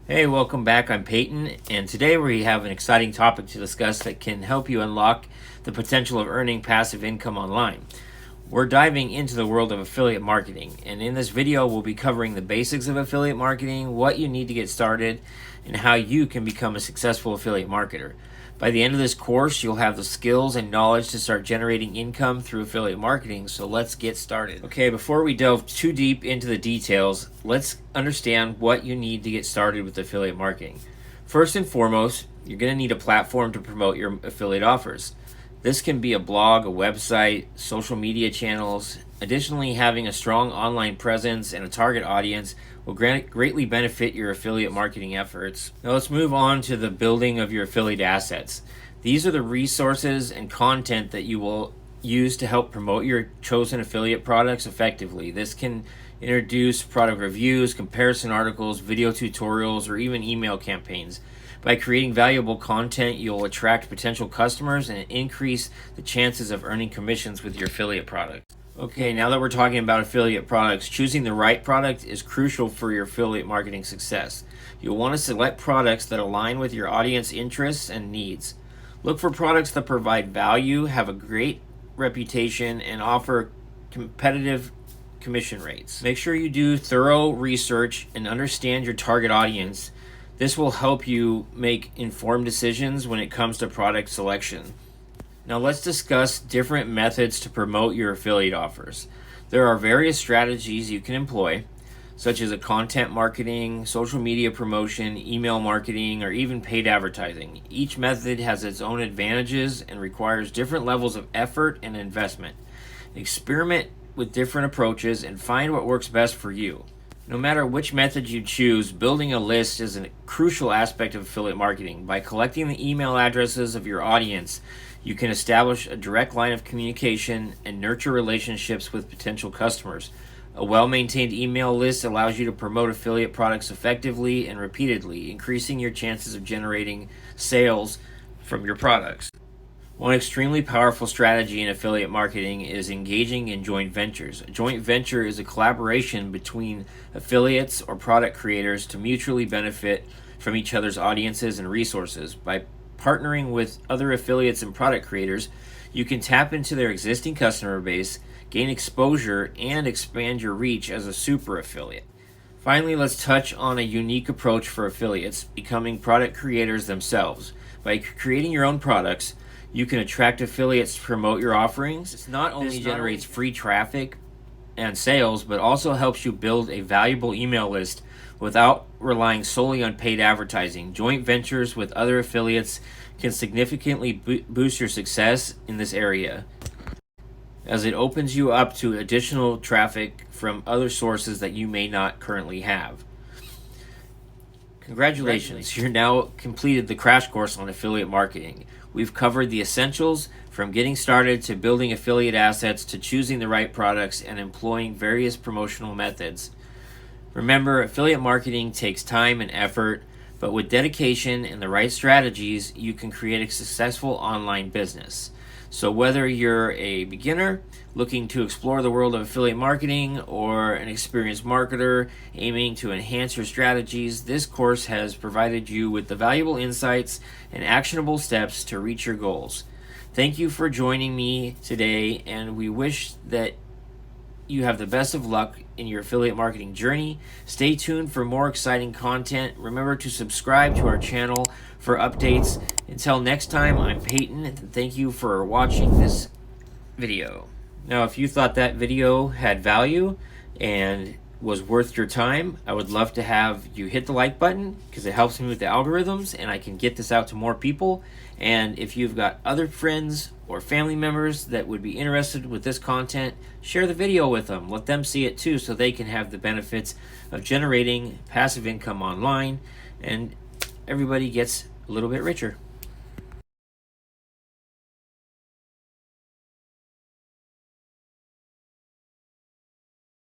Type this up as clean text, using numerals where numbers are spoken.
Hey, welcome back. I'm Peyton, and today we have an exciting topic to discuss that can help you unlock the potential of earning passive income online. We're diving into the world of affiliate marketing, and in this video, we'll be covering the basics of affiliate marketing, what you need to get started, and how you can become a successful affiliate marketer. By the end of this course, you'll have the skills and knowledge to start generating income through affiliate marketing, so let's get started. Okay, before we delve too deep into the details, let's understand what you need to get started with affiliate marketing. First and foremost, you're going to need a platform to promote your affiliate offers. This can be a blog, a website, social media channels. Additionally, having a strong online presence and a target audience will greatly benefit your affiliate marketing efforts. Now let's move on to the building of your affiliate assets. These are the resources and content that you will use to help promote your chosen affiliate products effectively. This can introduce product reviews, comparison articles, video tutorials, or even email campaigns. By creating valuable content, you'll attract potential customers and increase the chances of earning commissions with your affiliate product. Okay, now that we're talking about affiliate products, choosing the right product is crucial for your affiliate marketing success. You'll want to select products that align with your audience interests and needs. Look for products that provide value, have a great reputation, and offer competitive commission rates. Make sure you do thorough research and understand your target audience. This will help you make informed decisions when it comes to product selection. Now let's discuss different methods to promote your affiliate offers. There are various strategies you can employ, such as a content marketing, social media promotion, email marketing, or even paid advertising. Each method has its own advantages and requires different levels of effort and investment. Experiment with different approaches and find what works best for you. No matter which method you choose, building a list is a crucial aspect of affiliate marketing. By collecting the email addresses of your audience, you can establish a direct line of communication and nurture relationships with potential customers. A well-maintained email list allows you to promote affiliate products effectively and repeatedly, increasing your chances of generating sales from your products. One extremely powerful strategy in affiliate marketing is engaging in joint ventures. A joint venture is a collaboration between affiliates or product creators to mutually benefit from each other's audiences and resources. By partnering with other affiliates and product creators, you can tap into their existing customer base, gain exposure, and expand your reach as a super affiliate. Finally, let's touch on a unique approach for affiliates, becoming product creators themselves. By creating your own products, you can attract affiliates to promote your offerings. This not only generates free traffic and sales, but also helps you build a valuable email list without relying solely on paid advertising. Joint ventures with other affiliates can significantly boost your success in this area, as it opens you up to additional traffic from other sources that you may not currently have. Congratulations, you're now completed the crash course on affiliate marketing. We've covered the essentials from getting started to building affiliate assets to choosing the right products and employing various promotional methods. Remember, affiliate marketing takes time and effort, but with dedication and the right strategies, you can create a successful online business. So whether you're a beginner looking to explore the world of affiliate marketing or an experienced marketer aiming to enhance your strategies, this course has provided you with the valuable insights and actionable steps to reach your goals. Thank you for joining me today, and we wish that you have the best of luck in your affiliate marketing journey. Stay tuned for more exciting content. Remember to subscribe to our channel for updates. Until next time, I'm Peyton, and thank you for watching this video. Now, if you thought that video had value and was worth your time, I would love to have you hit the like button because it helps me with the algorithms and I can get this out to more people. And if you've got other friends or family members that would be interested with this content, share the video with them. Let them see it too so they can have the benefits of generating passive income online and everybody gets a little bit richer.